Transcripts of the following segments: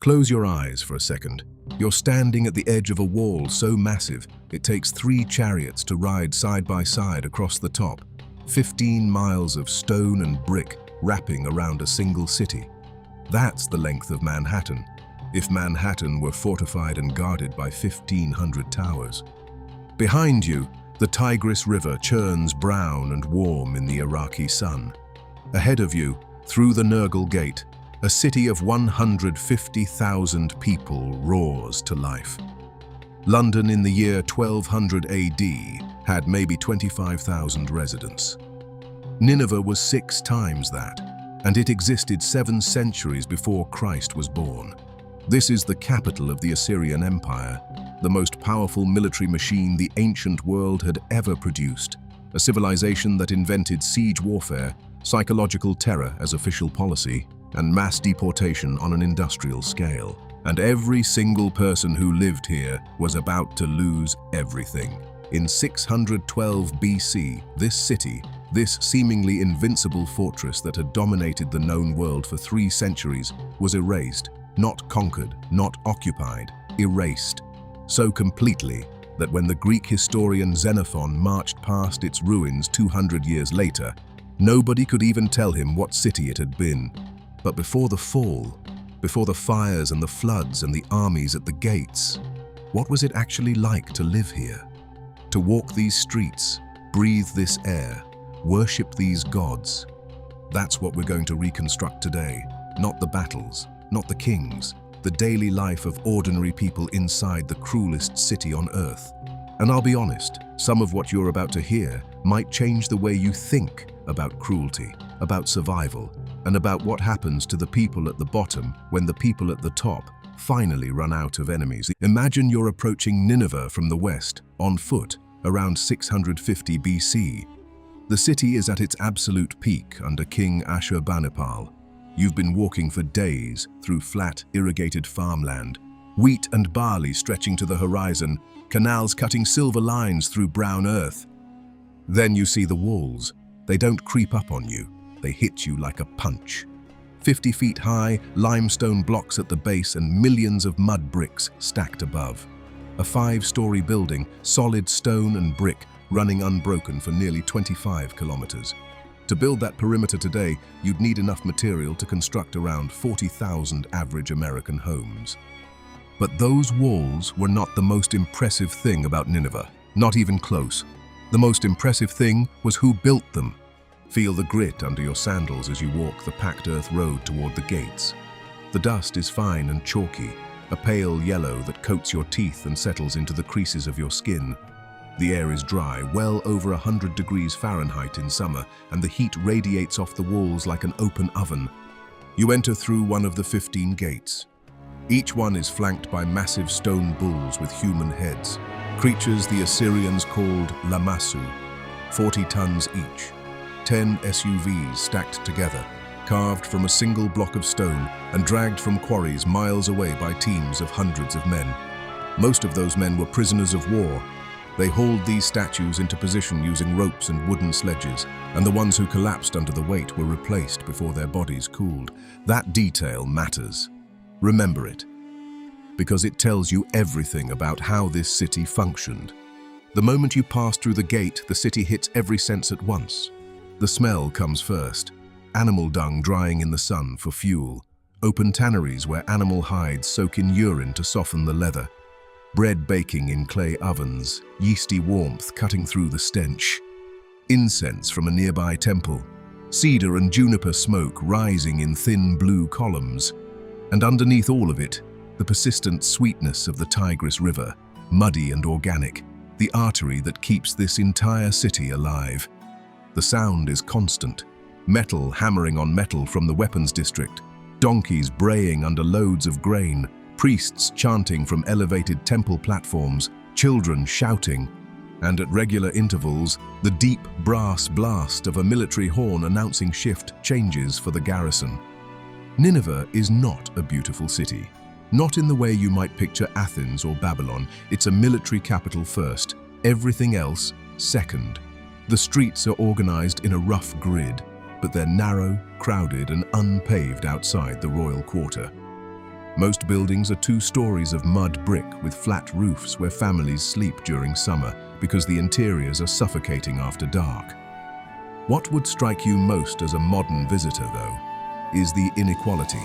Close your eyes for a second. You're standing at the edge of a wall so massive, it takes 3 chariots to ride side by side across the top. 15 miles of stone and brick wrapping around a single city. That's the length of Manhattan, if Manhattan were fortified and guarded by 1,500 towers. Behind you, the Tigris River churns brown and warm in the Iraqi sun. Ahead of you, through the Nergal Gate, a city of 150,000 people roars to life. London in the year 1200 AD had maybe 25,000 residents. Nineveh was 6 times that, and it existed 7 centuries before Christ was born. This is the capital of the Assyrian Empire, the most powerful military machine the ancient world had ever produced, a civilization that invented siege warfare, psychological terror as official policy, and mass deportation on an industrial scale. And every single person who lived here was about to lose everything. In 612 BC, this city, this seemingly invincible fortress that had dominated the known world for 3 centuries, was erased, not conquered, not occupied, erased. So completely that when the Greek historian Xenophon marched past its ruins 200 years later, nobody could even tell him what city it had been. But before the fall, before the fires and the floods and the armies at the gates, what was it actually like to live here? To walk these streets, breathe this air, worship these gods? That's what we're going to reconstruct today. Not the battles, not the kings, the daily life of ordinary people inside the cruelest city on earth. And I'll be honest, some of what you're about to hear might change the way you think about cruelty, about survival, and about what happens to the people at the bottom when the people at the top finally run out of enemies. Imagine you're approaching Nineveh from the west, on foot, around 650 BC. The city is at its absolute peak under King Ashurbanipal. You've been walking for days through flat, irrigated farmland, wheat and barley stretching to the horizon, canals cutting silver lines through brown earth. Then you see the walls. They don't creep up on you. They hit you like a punch. 50 feet high, limestone blocks at the base and millions of mud bricks stacked above. A 5-story building, solid stone and brick, running unbroken for nearly 25 kilometers. To build that perimeter today, you'd need enough material to construct around 40,000 average American homes. But those walls were not the most impressive thing about Nineveh, not even close. The most impressive thing was who built them. Feel the grit under your sandals as you walk the packed earth road toward the gates. The dust is fine and chalky, a pale yellow that coats your teeth and settles into the creases of your skin. The air is dry, well over 100 degrees Fahrenheit in summer, and the heat radiates off the walls like an open oven. You enter through one of the 15 gates. Each one is flanked by massive stone bulls with human heads, creatures the Assyrians called lamassu, 40 tons each. 10 SUVs stacked together, carved from a single block of stone and dragged from quarries miles away by teams of hundreds of men. Most of those men were prisoners of war. They hauled these statues into position using ropes and wooden sledges, and the ones who collapsed under the weight were replaced before their bodies cooled. That detail matters. Remember it, because it tells you everything about how this city functioned. The moment you pass through the gate, the city hits every sense at once. The smell comes first. Animal dung drying in the sun for fuel. Open tanneries where animal hides soak in urine to soften the leather. Bread baking in clay ovens, yeasty warmth cutting through the stench. Incense from a nearby temple. Cedar and juniper smoke rising in thin blue columns. And underneath all of it, the persistent sweetness of the Tigris River, muddy and organic, the artery that keeps this entire city alive. The sound is constant. Metal hammering on metal from the weapons district, donkeys braying under loads of grain, priests chanting from elevated temple platforms, children shouting, and at regular intervals, the deep brass blast of a military horn announcing shift changes for the garrison. Nineveh is not a beautiful city. Not in the way you might picture Athens or Babylon. It's a military capital first, everything else second. The streets are organized in a rough grid, but they're narrow, crowded, and unpaved outside the royal quarter. Most buildings are 2 stories of mud brick with flat roofs where families sleep during summer because the interiors are suffocating after dark. What would strike you most as a modern visitor, though, is the inequality.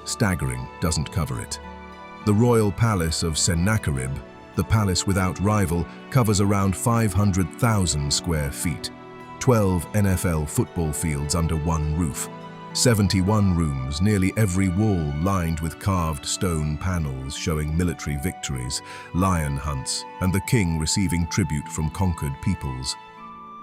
Staggering doesn't cover it. The royal palace of Sennacherib, the palace without rival, covers around 500,000 square feet, 12 NFL football fields under one roof, 71 rooms, nearly every wall lined with carved stone panels showing military victories, lion hunts, and the king receiving tribute from conquered peoples.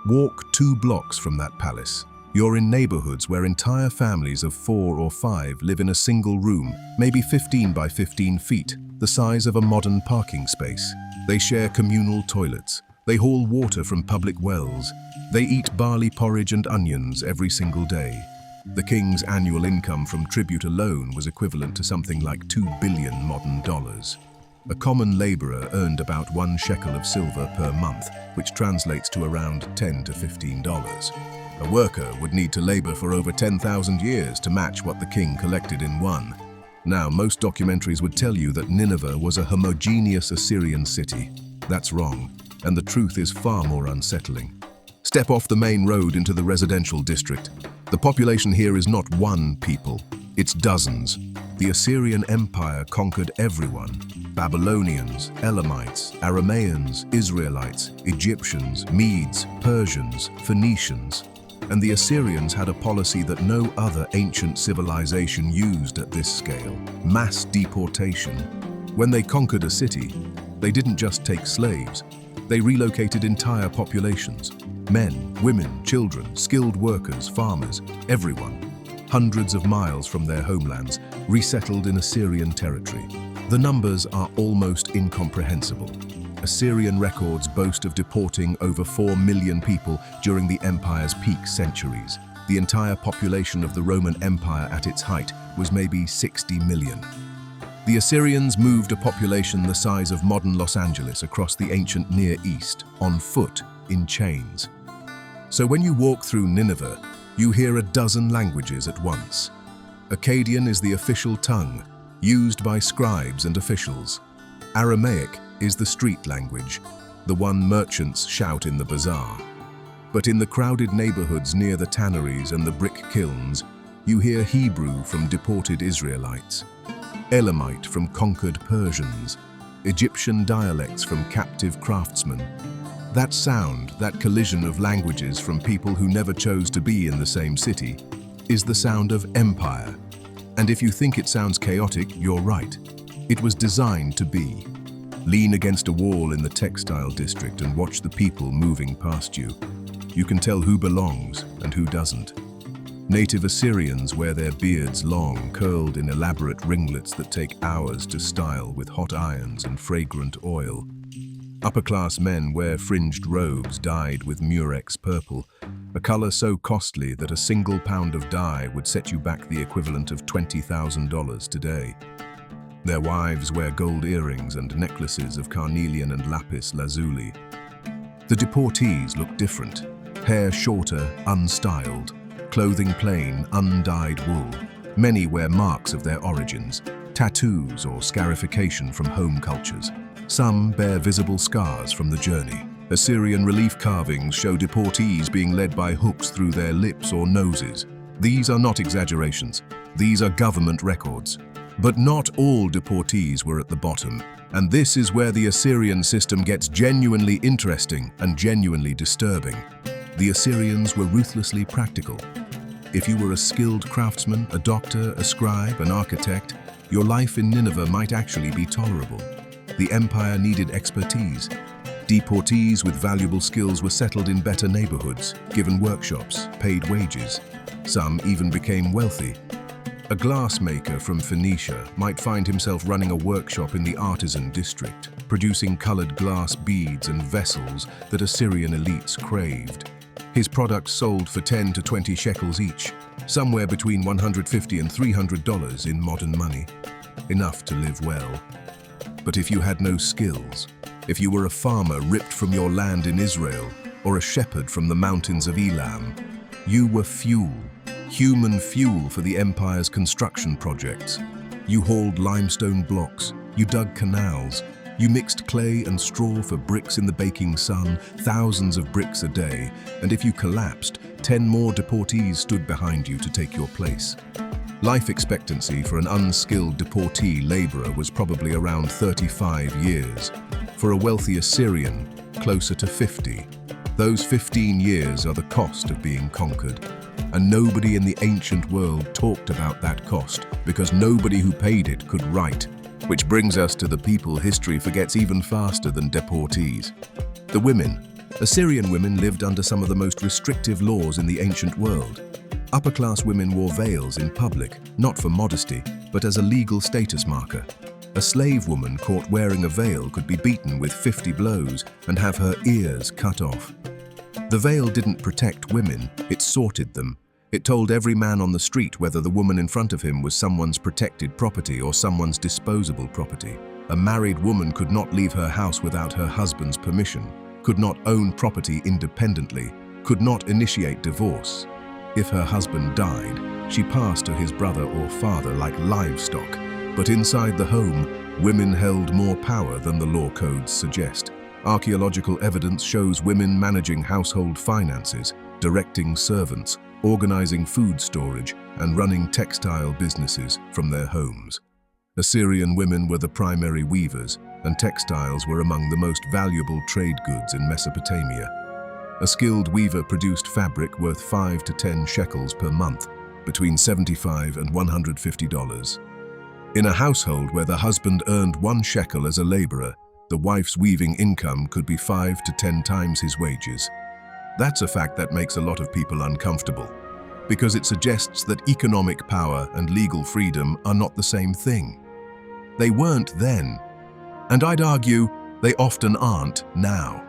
Walk 2 blocks from that palace. You're in neighborhoods where entire families of 4 or 5 live in a single room, maybe 15 by 15 feet, the size of a modern parking space. They share communal toilets. They haul water from public wells. They eat barley porridge and onions every single day. The king's annual income from tribute alone was equivalent to something like 2 billion modern dollars. A common laborer earned about 1 shekel of silver per month, which translates to around $10 to $15. A worker would need to labor for over 10,000 years to match what the king collected in one. Now, most documentaries would tell you that Nineveh was a homogeneous Assyrian city. That's wrong, and the truth is far more unsettling. Step off the main road into the residential district. The population here is not 1 people, it's dozens. The Assyrian Empire conquered everyone. Babylonians, Elamites, Aramaeans, Israelites, Egyptians, Medes, Persians, Phoenicians. And the Assyrians had a policy that no other ancient civilization used at this scale: mass deportation. When they conquered a city, they didn't just take slaves, they relocated entire populations. Men, women, children, skilled workers, farmers, everyone. Hundreds of miles from their homelands, resettled in Assyrian territory. The numbers are almost incomprehensible. Assyrian records boast of deporting over 4 million people during the empire's peak centuries. The entire population of the Roman Empire at its height was maybe 60 million. The Assyrians moved a population the size of modern Los Angeles across the ancient Near East, on foot, in chains. So when you walk through Nineveh, you hear a dozen languages at once. Akkadian is the official tongue, used by scribes and officials. Aramaic is the street language, the one merchants shout in the bazaar. But in the crowded neighborhoods near the tanneries and the brick kilns, you hear Hebrew from deported Israelites, Elamite from conquered Persians, Egyptian dialects from captive craftsmen. That sound, that collision of languages from people who never chose to be in the same city, is the sound of empire. And if you think it sounds chaotic, you're right. It was designed to be. Lean against a wall in the textile district and watch the people moving past you. You can tell who belongs and who doesn't. Native Assyrians wear their beards long, curled in elaborate ringlets that take hours to style with hot irons and fragrant oil. Upper-class men wear fringed robes dyed with murex purple, a color so costly that a single pound of dye would set you back the equivalent of $20,000 today. Their wives wear gold earrings and necklaces of carnelian and lapis lazuli. The deportees look different. Hair shorter, unstyled. Clothing plain, undyed wool. Many wear marks of their origins, tattoos or scarification from home cultures. Some bear visible scars from the journey. Assyrian relief carvings show deportees being led by hooks through their lips or noses. These are not exaggerations. These are government records. But not all deportees were at the bottom, and this is where the Assyrian system gets genuinely interesting and genuinely disturbing. The Assyrians were ruthlessly practical. If you were a skilled craftsman, a doctor, a scribe, an architect, your life in Nineveh might actually be tolerable. The empire needed expertise. Deportees with valuable skills were settled in better neighborhoods, given workshops, paid wages. Some even became wealthy. A glassmaker from Phoenicia might find himself running a workshop in the artisan district, producing colored glass beads and vessels that Assyrian elites craved. His products sold for 10 to 20 shekels each, somewhere between $150 and $300 in modern money. Enough to live well. But if you had no skills, if you were a farmer ripped from your land in Israel, or a shepherd from the mountains of Elam, you were fuel, human fuel for the empire's construction projects. You hauled limestone blocks, you dug canals, you mixed clay and straw for bricks in the baking sun, thousands of bricks a day, and if you collapsed, 10 more deportees stood behind you to take your place. Life expectancy for an unskilled deportee laborer was probably around 35 years. For a wealthy Assyrian, closer to 50. Those 15 years are the cost of being conquered. And nobody in the ancient world talked about that cost because nobody who paid it could write. Which brings us to the people history forgets even faster than deportees. The women. Assyrian women lived under some of the most restrictive laws in the ancient world. Upper-class women wore veils in public, not for modesty, but as a legal status marker. A slave woman caught wearing a veil could be beaten with 50 blows and have her ears cut off. The veil didn't protect women, it sorted them. It told every man on the street whether the woman in front of him was someone's protected property or someone's disposable property. A married woman could not leave her house without her husband's permission, could not own property independently, could not initiate divorce. If her husband died, she passed to his brother or father like livestock. But inside the home, women held more power than the law codes suggest. Archaeological evidence shows women managing household finances, directing servants, organizing food storage, and running textile businesses from their homes. Assyrian women were the primary weavers, and textiles were among the most valuable trade goods in Mesopotamia. A skilled weaver produced fabric worth 5 to 10 shekels per month, between $75 and $150. In a household where the husband earned 1 shekel as a laborer, the wife's weaving income could be 5 to 10 times his wages. That's a fact that makes a lot of people uncomfortable, because it suggests that economic power and legal freedom are not the same thing. They weren't then, and I'd argue they often aren't now.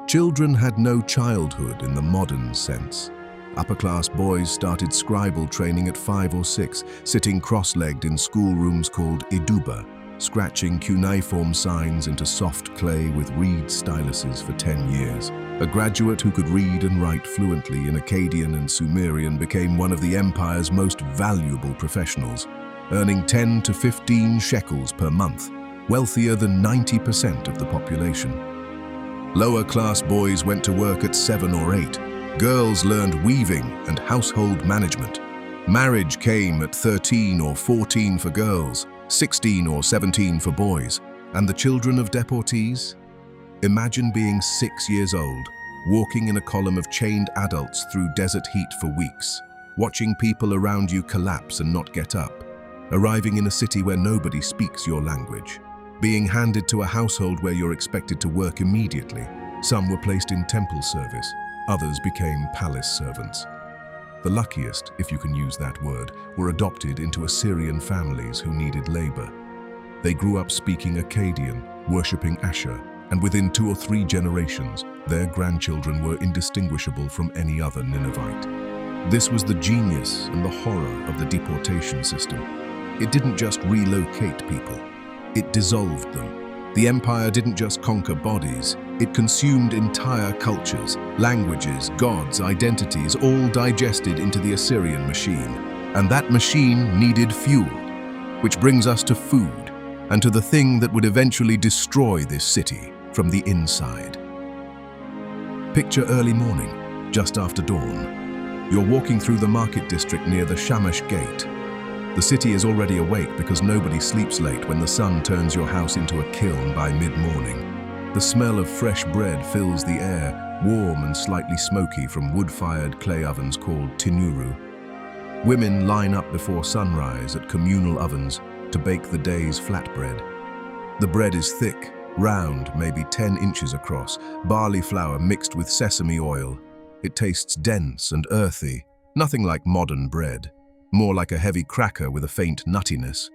Children had no childhood in the modern sense. Upper-class boys started scribal training at 5 or 6, sitting cross-legged in schoolrooms called iduba, scratching cuneiform signs into soft clay with reed styluses for 10 years. A graduate who could read and write fluently in Akkadian and Sumerian became one of the empire's most valuable professionals, earning 10 to 15 shekels per month, wealthier than 90% of the population. Lower-class boys went to work at 7 or 8. Girls learned weaving and household management. Marriage came at 13 or 14 for girls, 16 or 17 for boys. And the children of deportees? Imagine being 6 years old, walking in a column of chained adults through desert heat for weeks, watching people around you collapse and not get up, arriving in a city where nobody speaks your language, being handed to a household where you're expected to work immediately. Some were placed in temple service, others became palace servants. The luckiest, if you can use that word, were adopted into Assyrian families who needed labor. They grew up speaking Akkadian, worshipping Asher, and within 2 or 3 generations, their grandchildren were indistinguishable from any other Ninevite. This was the genius and the horror of the deportation system. It didn't just relocate people, it dissolved them. The empire didn't just conquer bodies, it consumed entire cultures, languages, gods, identities, all digested into the Assyrian machine. And that machine needed fuel, which brings us to food, and to the thing that would eventually destroy this city from the inside. Picture early morning, just after dawn. You're walking through the market district near the Shamash Gate. The city is already awake because nobody sleeps late when the sun turns your house into a kiln by mid-morning. The smell of fresh bread fills the air, warm and slightly smoky from wood-fired clay ovens called tinuru. Women line up before sunrise at communal ovens to bake the day's flatbread. The bread is thick, round, maybe 10 inches across, barley flour mixed with sesame oil. It tastes dense and earthy, nothing like modern bread, more like a heavy cracker with a faint nuttiness.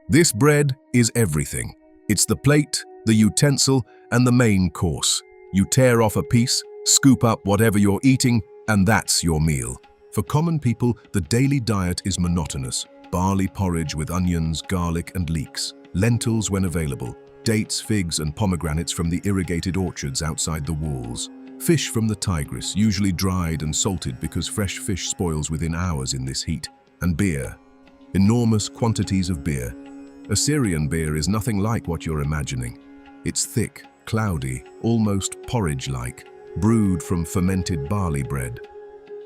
This bread is everything. It's the plate, the utensil, and the main course. You tear off a piece, scoop up whatever you're eating, and that's your meal. For common people, the daily diet is monotonous. Barley porridge with onions, garlic, and leeks. Lentils when available. Dates, figs, and pomegranates from the irrigated orchards outside the walls. Fish from the Tigris, usually dried and salted because fresh fish spoils within hours in this heat. And beer. Enormous quantities of beer. Assyrian beer is nothing like what you're imagining. It's thick, cloudy, almost porridge-like, brewed from fermented barley bread.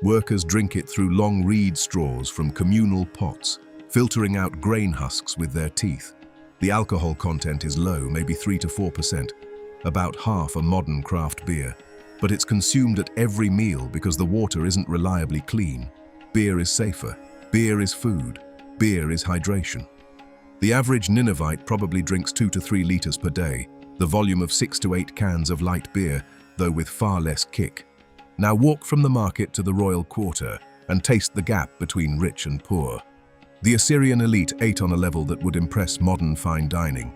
Workers drink it through long reed straws from communal pots, filtering out grain husks with their teeth. The alcohol content is low, maybe 3 to 4%, about half a modern craft beer. But it's consumed at every meal because the water isn't reliably clean. Beer is safer. Beer is food. Beer is hydration. The average Ninevite probably drinks 2 to 3 liters per day, the volume of 6 to 8 cans of light beer, though with far less kick. Now walk from the market to the royal quarter and taste the gap between rich and poor. The Assyrian elite ate on a level that would impress modern fine dining.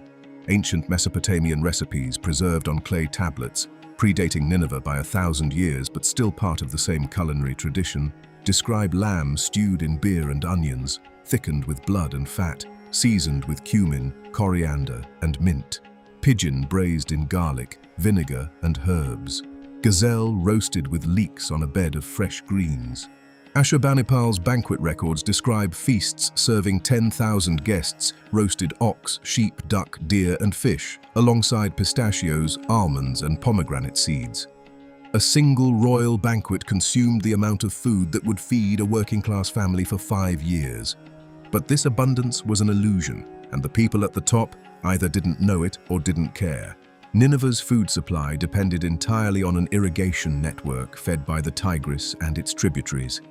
Ancient Mesopotamian recipes preserved on clay tablets, predating Nineveh by 1,000 years but still part of the same culinary tradition, describe lamb stewed in beer and onions, thickened with blood and fat, seasoned with cumin, coriander, and mint, pigeon braised in garlic, vinegar, and herbs, gazelle roasted with leeks on a bed of fresh greens. Ashurbanipal's banquet records describe feasts serving 10,000 guests, roasted ox, sheep, duck, deer, and fish, alongside pistachios, almonds, and pomegranate seeds. A single royal banquet consumed the amount of food that would feed a working-class family for 5 years. But this abundance was an illusion, and the people at the top either didn't know it or didn't care. Nineveh's food supply depended entirely on an irrigation network fed by the Tigris and its tributaries.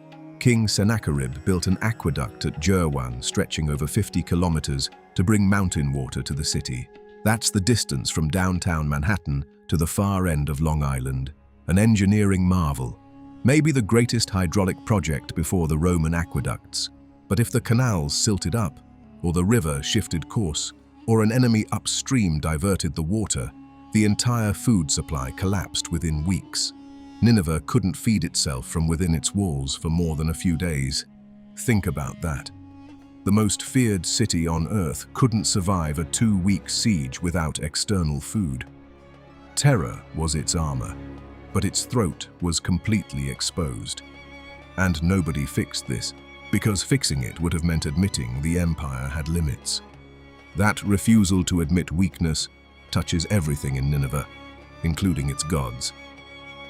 King Sennacherib built an aqueduct at Jerwan stretching over 50 kilometers to bring mountain water to the city. That's the distance from downtown Manhattan to the far end of Long Island. An engineering marvel, maybe the greatest hydraulic project before the Roman aqueducts. But if the canals silted up, or the river shifted course, or an enemy upstream diverted the water, the entire food supply collapsed within weeks. Nineveh couldn't feed itself from within its walls for more than a few days. Think about that. The most feared city on earth couldn't survive a 2-week siege without external food. Terror was its armor, but its throat was completely exposed. And nobody fixed this, because fixing it would have meant admitting the empire had limits. That refusal to admit weakness touches everything in Nineveh, including its gods.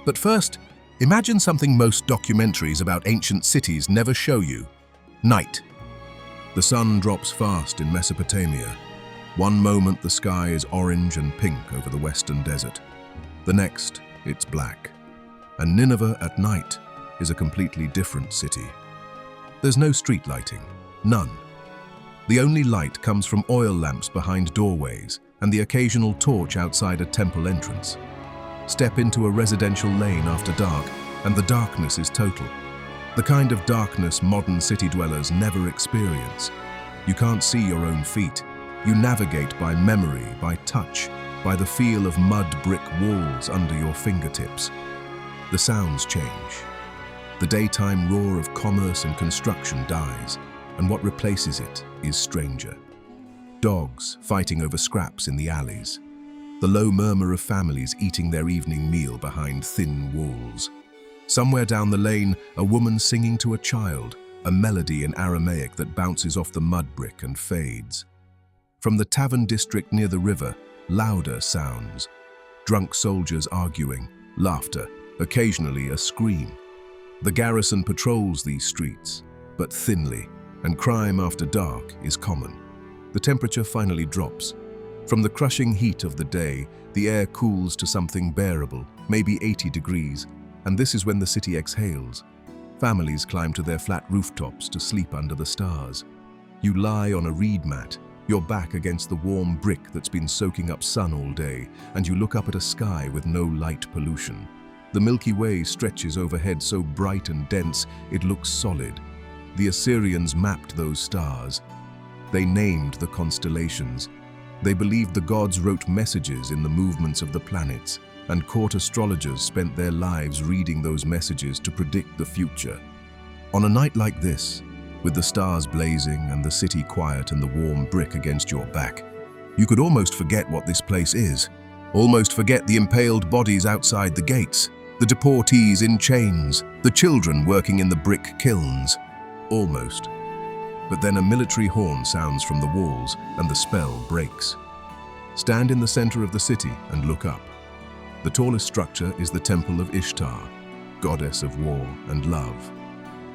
But first, imagine something most documentaries about ancient cities never show you: night. The sun drops fast in Mesopotamia. One moment the sky is orange and pink over the western desert. The next, it's black. And Nineveh at night is a completely different city. There's no street lighting, none. The only light comes from oil lamps behind doorways and the occasional torch outside a temple entrance. Step into a residential lane after dark, and the darkness is total. The kind of darkness modern city dwellers never experience. You can't see your own feet. You navigate by memory, by touch, by the feel of mud brick walls under your fingertips. The sounds change. The daytime roar of commerce and construction dies, and what replaces it is stranger. Dogs fighting over scraps in the alleys. The low murmur of families eating their evening meal behind thin walls. Somewhere down the lane, a woman singing to a child, a melody in Aramaic that bounces off the mud brick and fades. From the tavern district near the river, louder sounds. Drunk soldiers arguing, laughter, occasionally a scream. The garrison patrols these streets, but thinly, and crime after dark is common. The temperature finally drops. From the crushing heat of the day, the air cools to something bearable, maybe 80 degrees, and this is when the city exhales. Families climb to their flat rooftops to sleep under the stars. You lie on a reed mat, your back against the warm brick that's been soaking up sun all day, and you look up at a sky with no light pollution. The Milky Way stretches overhead so bright and dense, it looks solid. The Assyrians mapped those stars. They named the constellations. They believed the gods wrote messages in the movements of the planets, and court astrologers spent their lives reading those messages to predict the future. On a night like this, with the stars blazing and the city quiet and the warm brick against your back, you could almost forget what this place is. Almost forget the impaled bodies outside the gates, the deportees in chains, the children working in the brick kilns. Almost. But then a military horn sounds from the walls and the spell breaks. Stand in the center of the city and look up. The tallest structure is the Temple of Ishtar, goddess of war and love.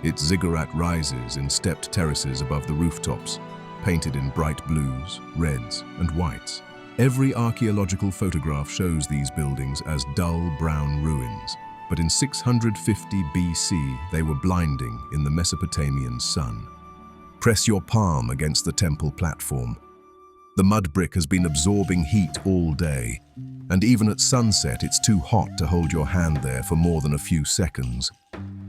Its ziggurat rises in stepped terraces above the rooftops, painted in bright blues, reds, and whites. Every archaeological photograph shows these buildings as dull brown ruins, but in 650 BC they were blinding in the Mesopotamian sun. Press your palm against the temple platform. The mud brick has been absorbing heat all day, and even at sunset it's too hot to hold your hand there for more than a few seconds.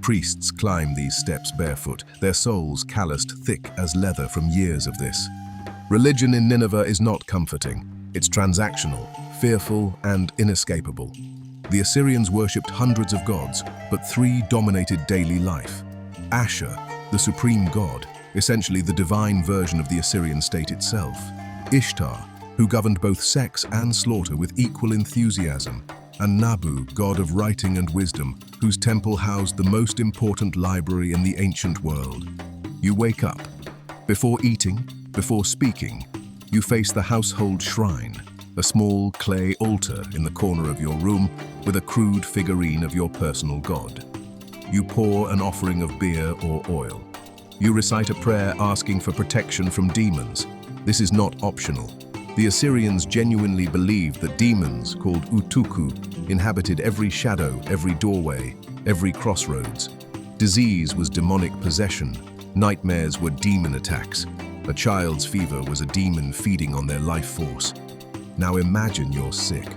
Priests climb these steps barefoot, their soles calloused thick as leather from years of this. Religion in Nineveh is not comforting. It's transactional, fearful, and inescapable. The Assyrians worshipped hundreds of gods, but three dominated daily life. Ashur, the supreme god, essentially the divine version of the Assyrian state itself. Ishtar, who governed both sex and slaughter with equal enthusiasm. And Nabu, god of writing and wisdom, whose temple housed the most important library in the ancient world. You wake up. Before eating, before speaking, you face the household shrine, a small clay altar in the corner of your room with a crude figurine of your personal god. You pour an offering of beer or oil. You recite a prayer asking for protection from demons. This is not optional. The Assyrians genuinely believed that demons, called utuku, inhabited every shadow, every doorway, every crossroads. Disease was demonic possession. Nightmares were demon attacks. A child's fever was a demon feeding on their life force. Now imagine you're sick,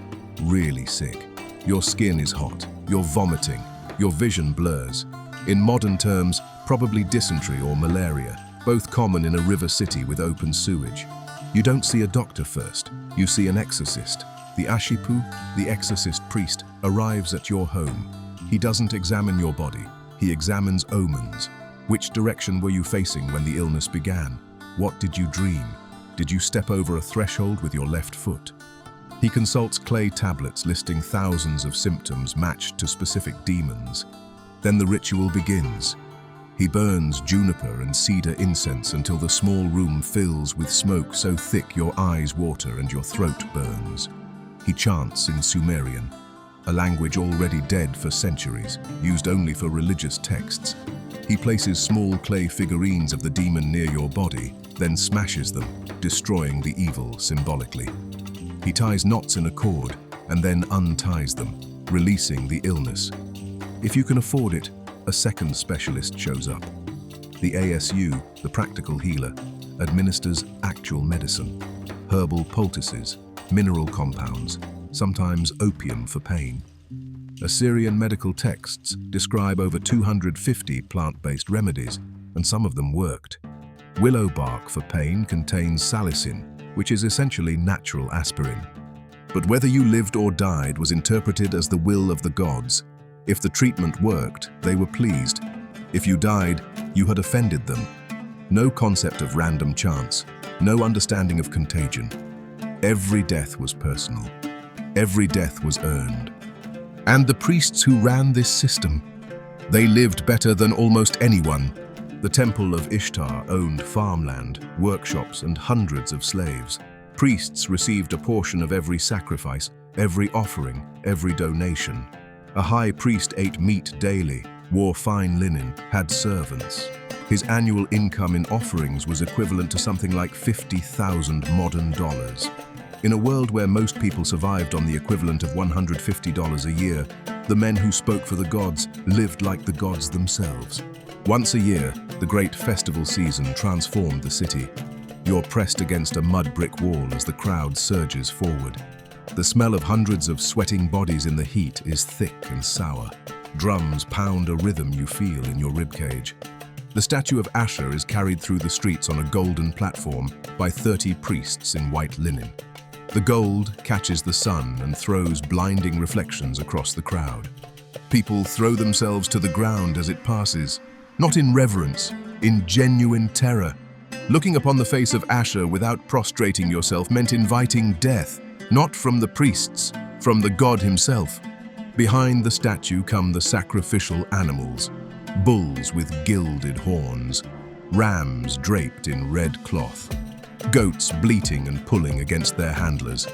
really sick. Your skin is hot, you're vomiting, your vision blurs. In modern terms, probably dysentery or malaria, both common in a river city with open sewage. You don't see a doctor first, you see an exorcist. The Ashipu, the exorcist priest, arrives at your home. He doesn't examine your body, he examines omens. Which direction were you facing when the illness began? What did you dream? Did you step over a threshold with your left foot? He consults clay tablets listing thousands of symptoms matched to specific demons. Then the ritual begins. He burns juniper and cedar incense until the small room fills with smoke so thick your eyes water and your throat burns. He chants in Sumerian, a language already dead for centuries, used only for religious texts. He places small clay figurines of the demon near your body, then smashes them, destroying the evil symbolically. He ties knots in a cord and then unties them, releasing the illness. If you can afford it, a second specialist shows up. The ASU, the practical healer, administers actual medicine, herbal poultices, mineral compounds, sometimes opium for pain. Assyrian medical texts describe over 250 plant-based remedies, and some of them worked. Willow bark for pain contains salicin, which is essentially natural aspirin. But whether you lived or died was interpreted as the will of the gods. If the treatment worked, they were pleased. If you died, you had offended them. No concept of random chance, no understanding of contagion. Every death was personal. Every death was earned. And the priests who ran this system, they lived better than almost anyone. The Temple of Ishtar owned farmland, workshops, and hundreds of slaves. Priests received a portion of every sacrifice, every offering, every donation. A high priest ate meat daily, wore fine linen, had servants. His annual income in offerings was equivalent to something like 50,000 modern dollars. In a world where most people survived on the equivalent of $150 a year, the men who spoke for the gods lived like the gods themselves. Once a year, the great festival season transformed the city. You're pressed against a mud brick wall as the crowd surges forward. The smell of hundreds of sweating bodies in the heat is thick and sour. Drums pound a rhythm you feel in your ribcage. The statue of Ashur is carried through the streets on a golden platform by 30 priests in white linen. The gold catches the sun and throws blinding reflections across the crowd. People throw themselves to the ground as it passes, not in reverence, in genuine terror. Looking upon the face of Ashur without prostrating yourself meant inviting death, not from the priests, from the god himself. Behind the statue come the sacrificial animals, bulls with gilded horns. rams draped in red cloth, goats bleating and pulling against their handlers.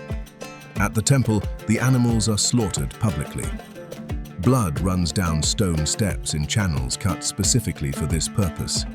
At the temple, the animals are slaughtered publicly. Blood runs down stone steps in channels cut specifically for this purpose.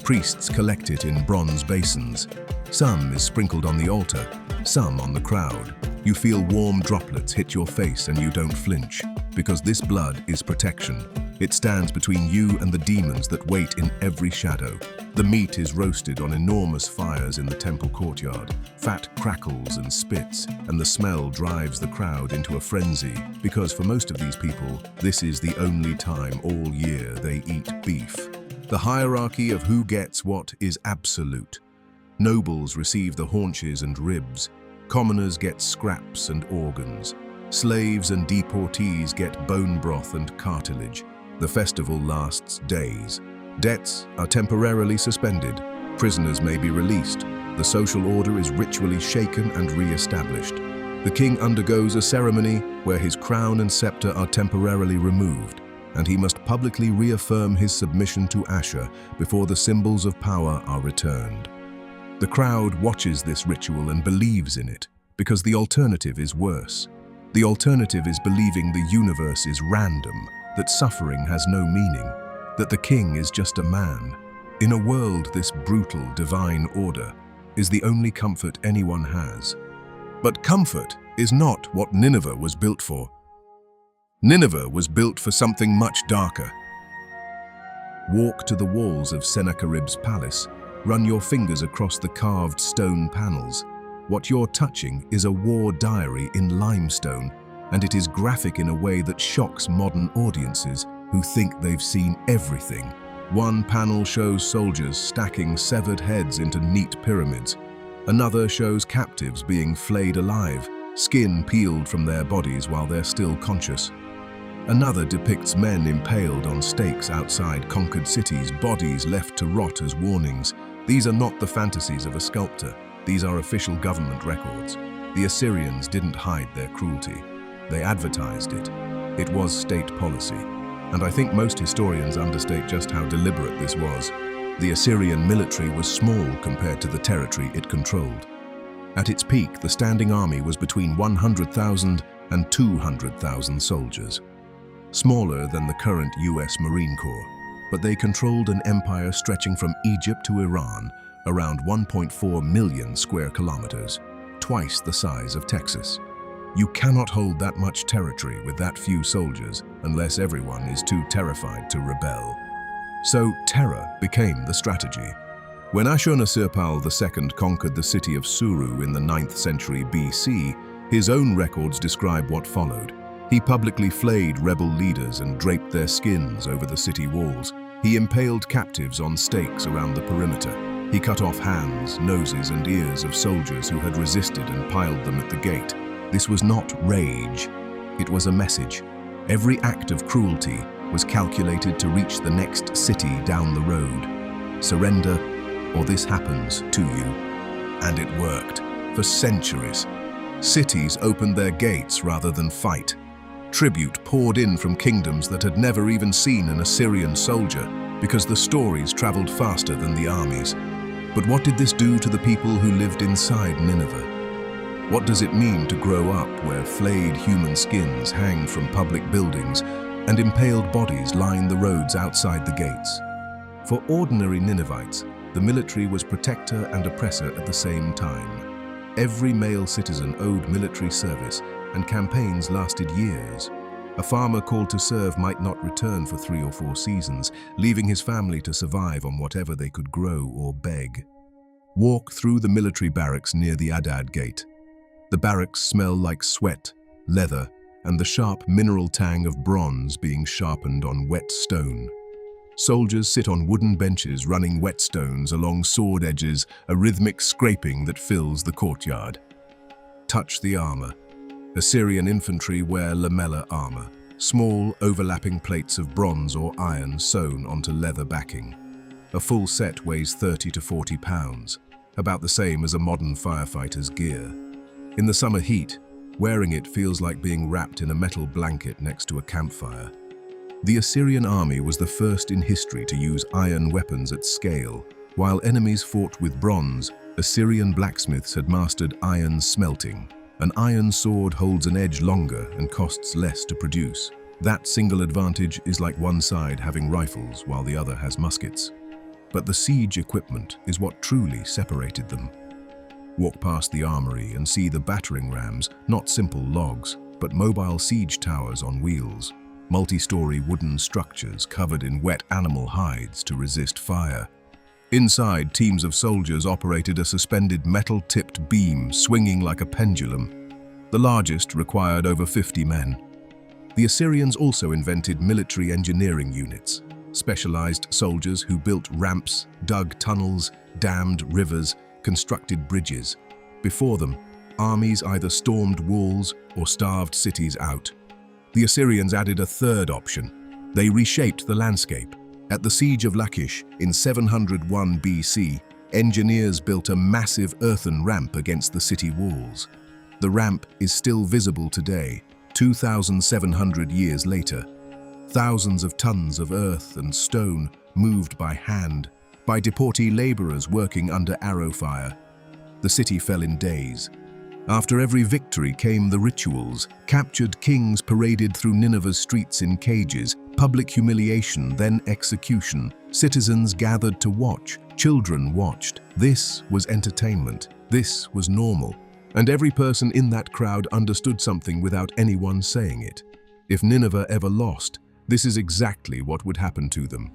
Priests collect it in bronze basins. Some is sprinkled on the altar, some on the crowd. You feel warm droplets hit your face and you don't flinch, because this blood is protection. It stands between you and the demons that wait in every shadow. The meat is roasted on enormous fires in the temple courtyard. Fat crackles and spits, and the smell drives the crowd into a frenzy, because for most of these people, this is the only time all year they eat beef. The hierarchy of who gets what is absolute. Nobles receive the haunches and ribs. Commoners get scraps and organs. Slaves and deportees get bone broth and cartilage. The festival lasts days. Debts are temporarily suspended. Prisoners may be released. The social order is ritually shaken and re-established. The king undergoes a ceremony where his crown and scepter are temporarily removed, and he must publicly reaffirm his submission to Asher before the symbols of power are returned. The crowd watches this ritual and believes in it, because the alternative is worse. The alternative is believing the universe is random, that suffering has no meaning, that the king is just a man. In a world this brutal divine order is the only comfort anyone has. But comfort is not what Nineveh was built for. Nineveh was built for something much darker. Walk to the walls of Sennacherib's palace. Run your fingers across the carved stone panels. What you're touching is a war diary in limestone, and it is graphic in a way that shocks modern audiences who think they've seen everything. One panel shows soldiers stacking severed heads into neat pyramids. Another shows captives being flayed alive, skin peeled from their bodies while they're still conscious. Another depicts men impaled on stakes outside conquered cities, bodies left to rot as warnings. These are not the fantasies of a sculptor. These are official government records. The Assyrians didn't hide their cruelty. They advertised it. It was state policy. And I think most historians understate just how deliberate this was. The Assyrian military was small compared to the territory it controlled. At its peak, the standing army was between 100,000 and 200,000 soldiers. Smaller than the current US Marine Corps, but they controlled an empire stretching from Egypt to Iran, around 1.4 million square kilometers, twice the size of Texas. You cannot hold that much territory with that few soldiers unless everyone is too terrified to rebel. So terror became the strategy. When Ashurnasirpal II conquered the city of Suru in the 9th century BC, his own records describe what followed. He publicly flayed rebel leaders and draped their skins over the city walls. He impaled captives on stakes around the perimeter. He cut off hands, noses, and ears of soldiers who had resisted and piled them at the gate. This was not rage, it was a message. Every act of cruelty was calculated to reach the next city down the road. Surrender, or this happens to you. And it worked. For centuries, cities opened their gates rather than fight. Tribute poured in from kingdoms that had never even seen an Assyrian soldier, because the stories traveled faster than the armies. But what did this do to the people who lived inside Nineveh? What does it mean to grow up where flayed human skins hang from public buildings and impaled bodies line the roads outside the gates? For ordinary Ninevites, the military was protector and oppressor at the same time. Every male citizen owed military service, and campaigns lasted years. A farmer called to serve might not return for 3 or 4 seasons, leaving his family to survive on whatever they could grow or beg. Walk through the military barracks near the Adad Gate. The barracks smell like sweat, leather, and the sharp mineral tang of bronze being sharpened on wet stone. Soldiers sit on wooden benches running whetstones along sword edges, a rhythmic scraping that fills the courtyard. Touch the armor. Assyrian infantry wear lamella armor, small overlapping plates of bronze or iron sewn onto leather backing. A full set weighs 30 to 40 pounds, about the same as a modern firefighter's gear. In the summer heat, wearing it feels like being wrapped in a metal blanket next to a campfire. The Assyrian army was the first in history to use iron weapons at scale. While enemies fought with bronze, Assyrian blacksmiths had mastered iron smelting. An iron sword holds an edge longer and costs less to produce. That single advantage is like one side having rifles while the other has muskets. But the siege equipment is what truly separated them. Walk past the armory and see the battering rams, not simple logs, but mobile siege towers on wheels. Multi-story wooden structures covered in wet animal hides to resist fire. Inside, teams of soldiers operated a suspended metal-tipped beam swinging like a pendulum. The largest required over 50 men. The Assyrians also invented military engineering units, specialized soldiers who built ramps, dug tunnels, dammed rivers, constructed bridges. Before them, armies either stormed walls or starved cities out. The Assyrians added a third option. They reshaped the landscape. At the siege of Lachish in 701 BC, engineers built a massive earthen ramp against the city walls. The ramp is still visible today, 2,700 years later. Thousands of tons of earth and stone moved by hand, by deportee laborers working under arrow fire. The city fell in days. After every victory came the rituals. Captured kings paraded through Nineveh's streets in cages. Public humiliation, then execution. Citizens gathered to watch. Children watched. This was entertainment. This was normal. And every person in that crowd understood something without anyone saying it. If Nineveh ever lost, this is exactly what would happen to them.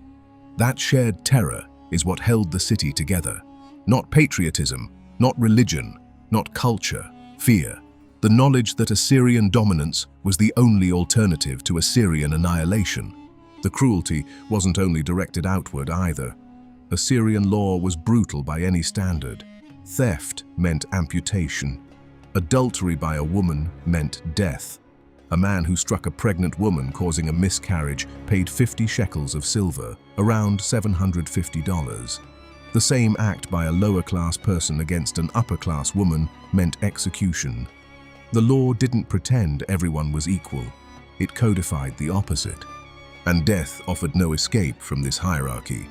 That shared terror is what held the city together. Not patriotism, not religion, not culture, fear. The knowledge that Assyrian dominance was the only alternative to Assyrian annihilation. The cruelty wasn't only directed outward either. Assyrian law was brutal by any standard. Theft meant amputation. Adultery by a woman meant death. A man who struck a pregnant woman causing a miscarriage paid 50 shekels of silver, around $750. The same act by a lower-class person against an upper-class woman meant execution. The law didn't pretend everyone was equal. It codified the opposite. And death offered no escape from this hierarchy.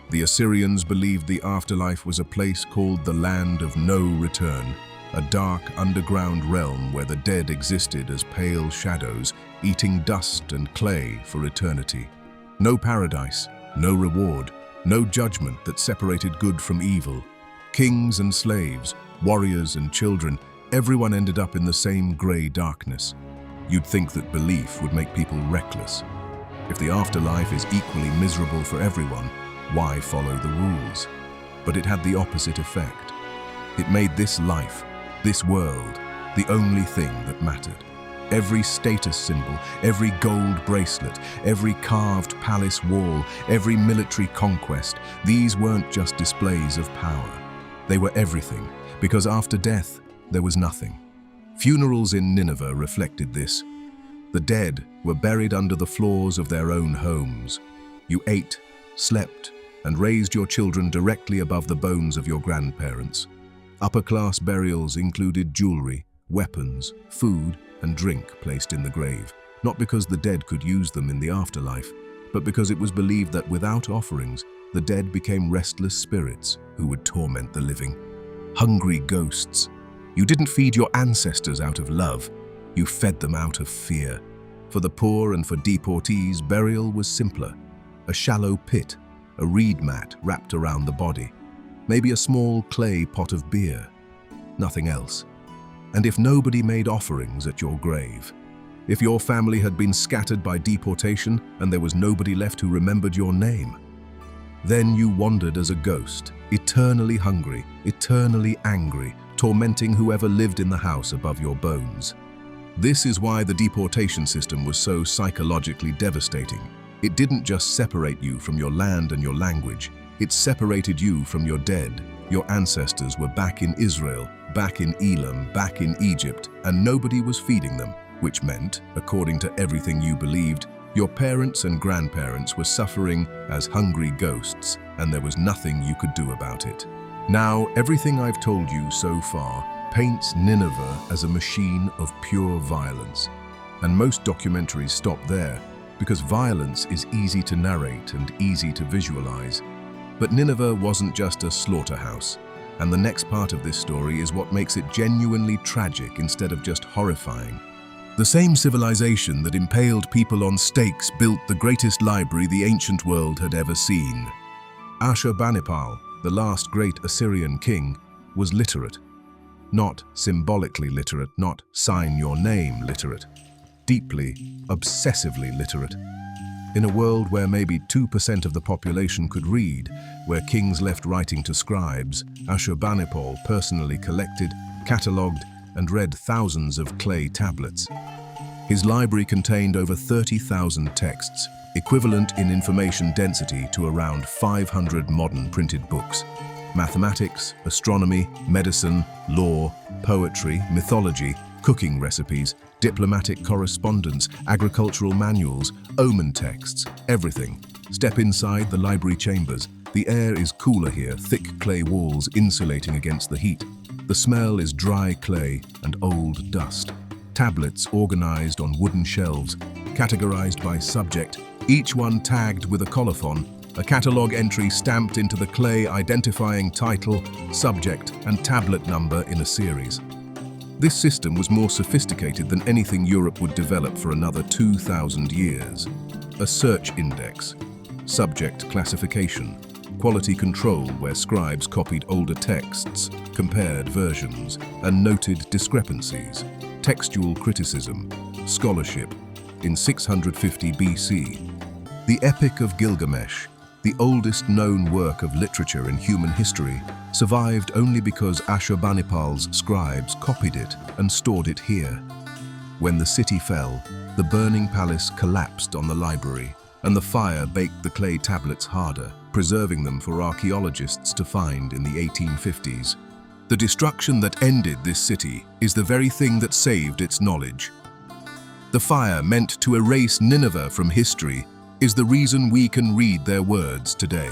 The Assyrians believed the afterlife was a place called the Land of No Return, a dark underground realm where the dead existed as pale shadows, eating dust and clay for eternity. No paradise, no reward, no judgment that separated good from evil. Kings and slaves, warriors and children, everyone ended up in the same grey darkness. You'd think that belief would make people reckless. If the afterlife is equally miserable for everyone, why follow the rules? But it had the opposite effect. It made this life, this world, the only thing that mattered. Every status symbol, every gold bracelet, every carved palace wall, every military conquest, these weren't just displays of power. They were everything, because after death, there was nothing. Funerals in Nineveh reflected this. The dead were buried under the floors of their own homes. You ate, slept, and raised your children directly above the bones of your grandparents. Upper-class burials included jewelry, weapons, food, and drink placed in the grave, not because the dead could use them in the afterlife, but because it was believed that without offerings, the dead became restless spirits who would torment the living. Hungry ghosts. You didn't feed your ancestors out of love, you fed them out of fear. For the poor and for deportees, burial was simpler. A shallow pit, a reed mat wrapped around the body, maybe a small clay pot of beer. Nothing else. And if nobody made offerings at your grave, if your family had been scattered by deportation and there was nobody left who remembered your name, then you wandered as a ghost, eternally hungry, eternally angry, tormenting whoever lived in the house above your bones. This is why the deportation system was so psychologically devastating. It didn't just separate you from your land and your language, it separated you from your dead. Your ancestors were back in Israel, back in Elam, back in Egypt, and nobody was feeding them, which meant, according to everything you believed, your parents and grandparents were suffering as hungry ghosts, and there was nothing you could do about it. Now, everything I've told you so far paints Nineveh as a machine of pure violence. And most documentaries stop there. because violence is easy to narrate and easy to visualize. But Nineveh wasn't just a slaughterhouse, and the next part of this story is what makes it genuinely tragic instead of just horrifying. The same civilization that impaled people on stakes built the greatest library the ancient world had ever seen. Ashurbanipal, the last great Assyrian king, was literate. Not symbolically literate, not sign your name literate. Deeply, obsessively literate. In a world where maybe 2% of the population could read, where kings left writing to scribes, Ashurbanipal personally collected, catalogued, and read thousands of clay tablets. His library contained over 30,000 texts, equivalent in information density to around 500 modern printed books. Mathematics, astronomy, medicine, law, poetry, mythology, cooking recipes, diplomatic correspondence, agricultural manuals, omen texts, everything. Step inside the library chambers. The air is cooler here, thick clay walls insulating against the heat. The smell is dry clay and old dust. Tablets organized on wooden shelves, categorized by subject, each one tagged with a colophon, a catalogue entry stamped into the clay identifying title, subject, and tablet number in a series. This system was more sophisticated than anything Europe would develop for another 2,000 years. A search index, subject classification, quality control where scribes copied older texts, compared versions, and noted discrepancies, textual criticism, scholarship. In 650 BC, the Epic of Gilgamesh, the oldest known work of literature in human history, survived only because Ashurbanipal's scribes copied it and stored it here. When the city fell, the burning palace collapsed on the library, and the fire baked the clay tablets harder, preserving them for archaeologists to find in the 1850s. The destruction that ended this city is the very thing that saved its knowledge. The fire meant to erase Nineveh from history is the reason we can read their words today.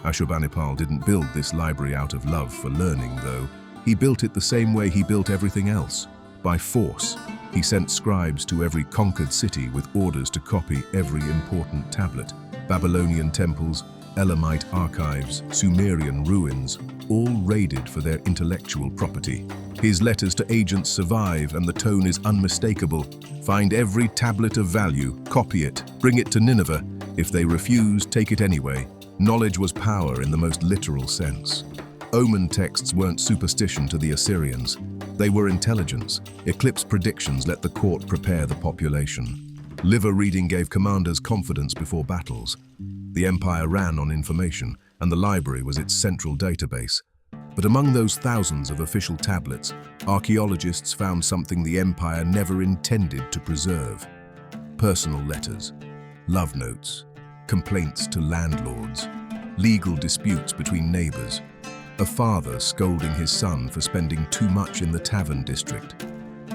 Ashurbanipal didn't build this library out of love for learning, though. He built it the same way he built everything else, by force. He sent scribes to every conquered city with orders to copy every important tablet. Babylonian temples, Elamite archives, Sumerian ruins, all raided for their intellectual property. His letters to agents survive, and the tone is unmistakable. Find every tablet of value, copy it, bring it to Nineveh. If they refuse, take it anyway. Knowledge was power in the most literal sense. Omen texts weren't superstition to the Assyrians. They were intelligence. Eclipse predictions let the court prepare the population. Liver reading gave commanders confidence before battles. The empire ran on information, and the library was its central database. But among those thousands of official tablets, archaeologists found something the empire never intended to preserve. Personal letters, love notes, complaints to landlords, legal disputes between neighbors, a father scolding his son for spending too much in the tavern district,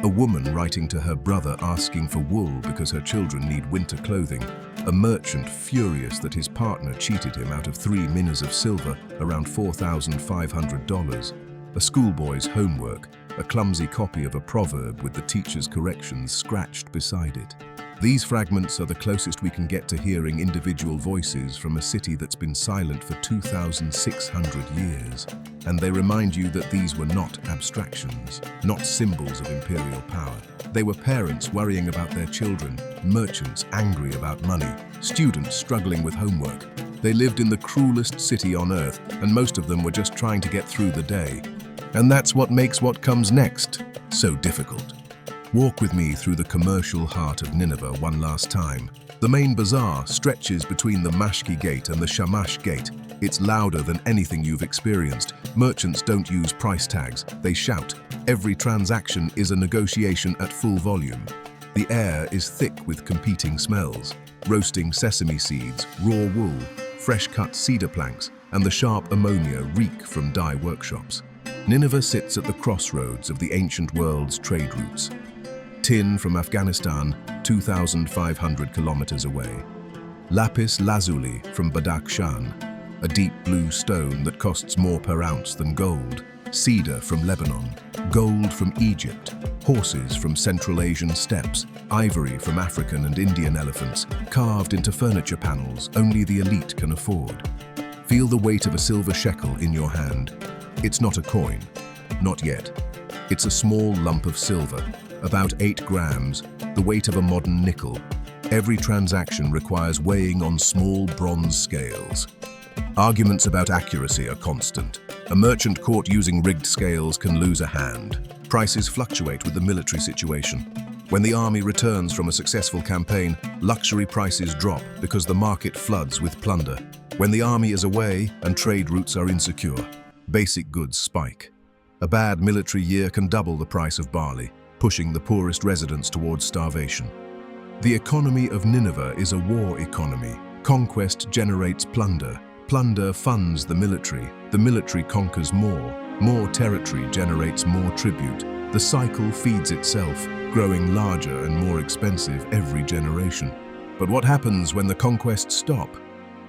a woman writing to her brother asking for wool because her children need winter clothing, a merchant furious that his partner cheated him out of 3 minas of silver, around $4,500, a schoolboy's homework, a clumsy copy of a proverb with the teacher's corrections scratched beside it. These fragments are the closest we can get to hearing individual voices from a city that's been silent for 2,600 years. And they remind you that these were not abstractions, not symbols of imperial power. They were parents worrying about their children, merchants angry about money, students struggling with homework. They lived in the cruelest city on earth, and most of them were just trying to get through the day. And that's what makes what comes next so difficult. Walk with me through the commercial heart of Nineveh one last time. The main bazaar stretches between the Mashki Gate and the Shamash Gate. It's louder than anything you've experienced. Merchants don't use price tags, they shout. Every transaction is a negotiation at full volume. The air is thick with competing smells. Roasting sesame seeds, raw wool, fresh-cut cedar planks, and the sharp ammonia reek from dye workshops. Nineveh sits at the crossroads of the ancient world's trade routes. Tin from Afghanistan, 2,500 kilometers away. Lapis lazuli from Badakhshan, a deep blue stone that costs more per ounce than gold. Cedar from Lebanon, gold from Egypt. horses from Central Asian steppes, ivory from African and Indian elephants, carved into furniture panels only the elite can afford. Feel the weight of a silver shekel in your hand. It's not a coin, not yet. It's a small lump of silver, about 8 grams, the weight of a modern nickel. Every transaction requires weighing on small bronze scales. Arguments about accuracy are constant. A merchant caught using rigged scales can lose a hand. Prices fluctuate with the military situation. When the army returns from a successful campaign, luxury prices drop because the market floods with plunder. When the army is away and trade routes are insecure, basic goods spike. A bad military year can double the price of barley, pushing the poorest residents towards starvation. The economy of Nineveh is a war economy. Conquest generates plunder. Plunder funds the military conquers more territory generates more tribute. The cycle feeds itself, growing larger and more expensive every generation. But what happens when the conquests stop?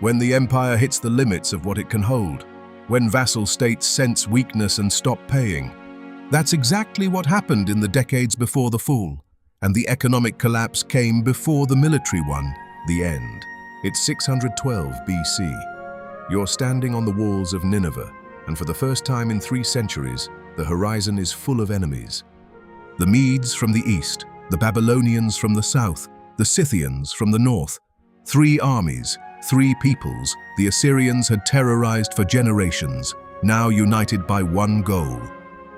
When the empire hits the limits of what it can hold? When vassal states sense weakness and stop paying? That's exactly what happened in the decades before the fall. And the economic collapse came before the military one, the end. It's 612 BC. You're standing on the walls of Nineveh, and for the first time in 3 centuries, the horizon is full of enemies. The Medes from the east, the Babylonians from the south, the Scythians from the north. 3 armies, 3 peoples the Assyrians had terrorized for generations, now united by one goal: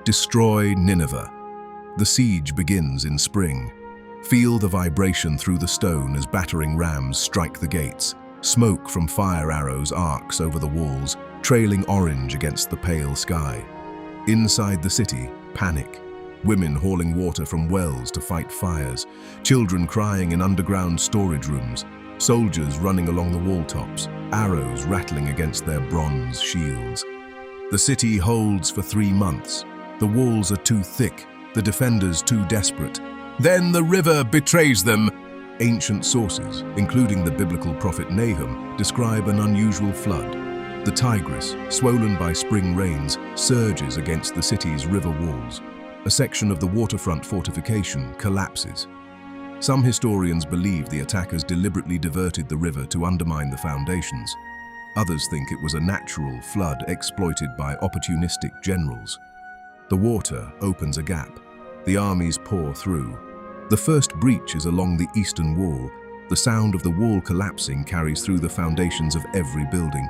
destroy Nineveh. The siege begins in spring. Feel the vibration through the stone as battering rams strike the gates. Smoke from fire arrows arcs over the walls, trailing orange against the pale sky. Inside the city, panic. Women hauling water from wells to fight fires, children crying in underground storage rooms, soldiers running along the wall tops, arrows rattling against their bronze shields. The city holds for 3 months. The walls are too thick, the defenders too desperate. Then the river betrays them. Ancient sources, including the biblical prophet Nahum, describe an unusual flood. The Tigris, swollen by spring rains, surges against the city's river walls. A section of the waterfront fortification collapses. Some historians believe the attackers deliberately diverted the river to undermine the foundations. Others think it was a natural flood exploited by opportunistic generals. The water opens a gap. The armies pour through. The first breach is along the eastern wall. The sound of the wall collapsing carries through the foundations of every building.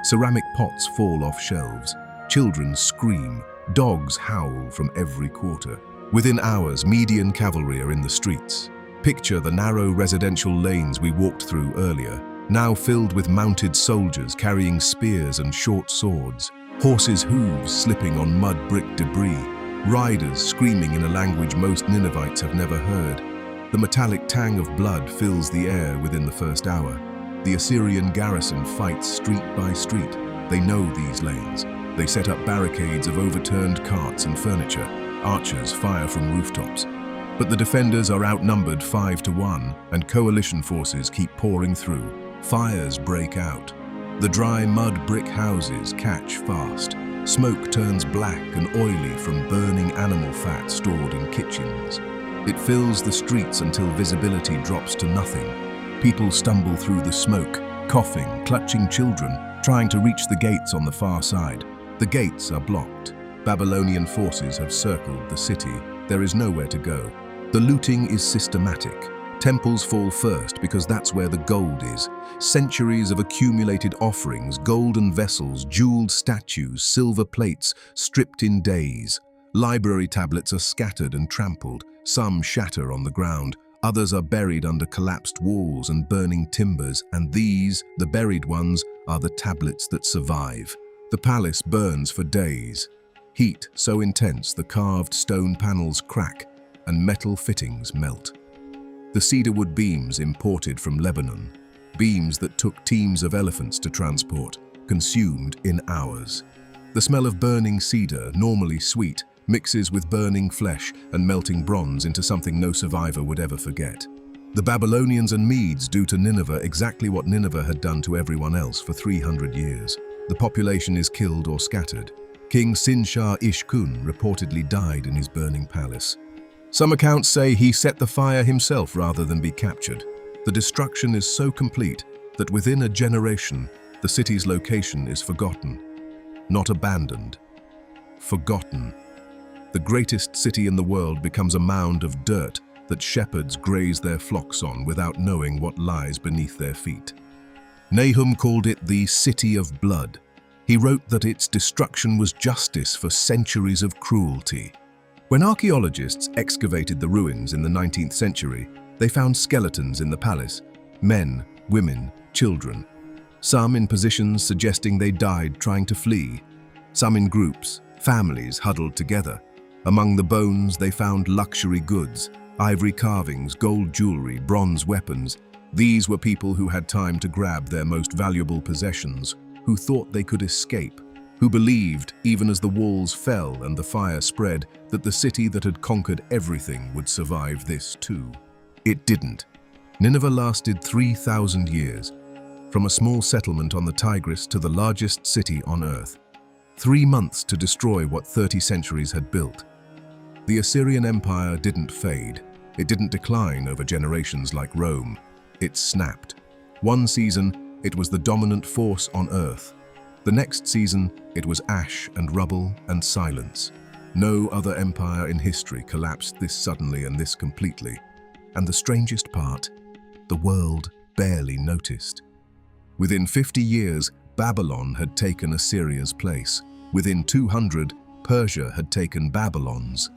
Ceramic pots fall off shelves. Children scream. Dogs howl from every quarter. Within hours, Median cavalry are in the streets. Picture the narrow residential lanes we walked through earlier, now filled with mounted soldiers carrying spears and short swords. Horses' hooves slipping on mud brick debris. Riders screaming in a language most Ninevites have never heard. The metallic tang of blood fills the air within the first hour. The Assyrian garrison fights street by street. They know these lanes. They set up barricades of overturned carts and furniture. Archers fire from rooftops. But the defenders are outnumbered 5 to 1, and coalition forces keep pouring through. Fires break out. The dry mud brick houses catch fast. Smoke turns black and oily from burning animal fat stored in kitchens. It fills the streets until visibility drops to nothing. People stumble through the smoke, coughing, clutching children, trying to reach the gates on the far side. The gates are blocked. Babylonian forces have circled the city. There is nowhere to go. The looting is systematic. Temples fall first because that's where the gold is. Centuries of accumulated offerings, golden vessels, jeweled statues, silver plates, stripped in days. Library tablets are scattered and trampled. Some shatter on the ground. Others are buried under collapsed walls and burning timbers. And these, the buried ones, are the tablets that survive. The palace burns for days. Heat so intense the carved stone panels crack and metal fittings melt. The cedarwood beams imported from Lebanon, beams that took teams of elephants to transport, consumed in hours. The smell of burning cedar, normally sweet, mixes with burning flesh and melting bronze into something no survivor would ever forget. The Babylonians and Medes do to Nineveh exactly what Nineveh had done to everyone else for 300 years. The population is killed or scattered. King Sin-shar-ishkun reportedly died in his burning palace. Some accounts say he set the fire himself rather than be captured. The destruction is so complete that within a generation, the city's location is forgotten. Not abandoned. Forgotten. The greatest city in the world becomes a mound of dirt that shepherds graze their flocks on without knowing what lies beneath their feet. Nahum called it the City of Blood. He wrote that its destruction was justice for centuries of cruelty. When archaeologists excavated the ruins in the 19th century, they found skeletons in the palace, men, women, children. Some in positions suggesting they died trying to flee. Some in groups, families huddled together. Among the bones, they found luxury goods, ivory carvings, gold jewelry, bronze weapons. These were people who had time to grab their most valuable possessions, who thought they could escape, who believed, even as the walls fell and the fire spread, that the city that had conquered everything would survive this too. It didn't. Nineveh lasted 3,000 years, from a small settlement on the Tigris to the largest city on earth. 3 months to destroy what 30 centuries had built. The Assyrian Empire didn't fade. It didn't decline over generations like Rome. It snapped. One season, it was the dominant force on earth. The next season, it was ash and rubble and silence. No other empire in history collapsed this suddenly and this completely. And the strangest part, the world barely noticed. Within 50 years, Babylon had taken Assyria's place. Within 200, Persia had taken Babylon's.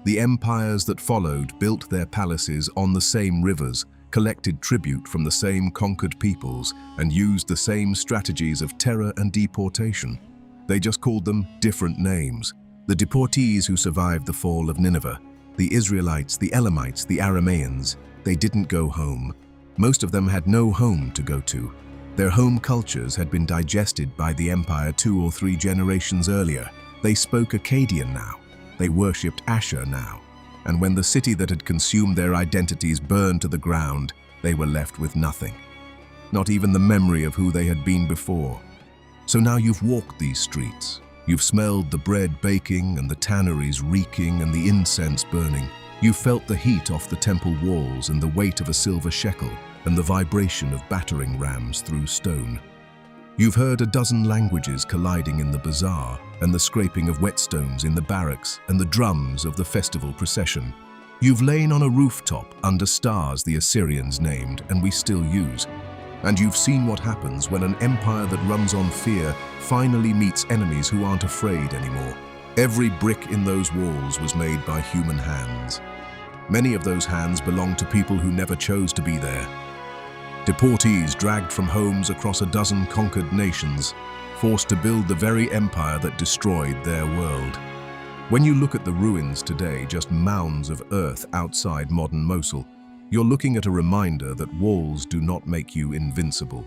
The empires that followed built their palaces on the same rivers, collected tribute from the same conquered peoples, and used the same strategies of terror and deportation. They just called them different names. The deportees who survived the fall of Nineveh, the Israelites, the Elamites, the Aramaeans, they didn't go home. Most of them had no home to go to. Their home cultures had been digested by the empire 2 or 3 generations earlier. They spoke Akkadian now. They worshipped Asher now. And when the city that had consumed their identities burned to the ground, they were left with nothing. Not even the memory of who they had been before. So now you've walked these streets. You've smelled the bread baking and the tanneries reeking and the incense burning. You've felt the heat off the temple walls and the weight of a silver shekel and the vibration of battering rams through stone. You've heard a dozen languages colliding in the bazaar and the scraping of whetstones in the barracks and the drums of the festival procession. You've lain on a rooftop under stars the Assyrians named and we still use. And you've seen what happens when an empire that runs on fear finally meets enemies who aren't afraid anymore. Every brick in those walls was made by human hands. Many of those hands belonged to people who never chose to be there. Deportees dragged from homes across a dozen conquered nations, forced to build the very empire that destroyed their world. When you look at the ruins today, just mounds of earth outside modern Mosul, you're looking at a reminder that walls do not make you invincible,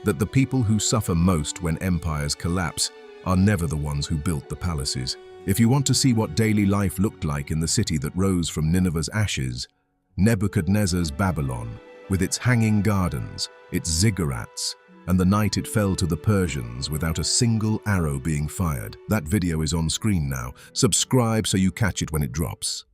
that the people who suffer most when empires collapse are never the ones who built the palaces. If you want to see what daily life looked like in the city that rose from Nineveh's ashes, Nebuchadnezzar's Babylon, with its hanging gardens, its ziggurats, and the night it fell to the Persians without a single arrow being fired. That video is on screen now. Subscribe so you catch it when it drops.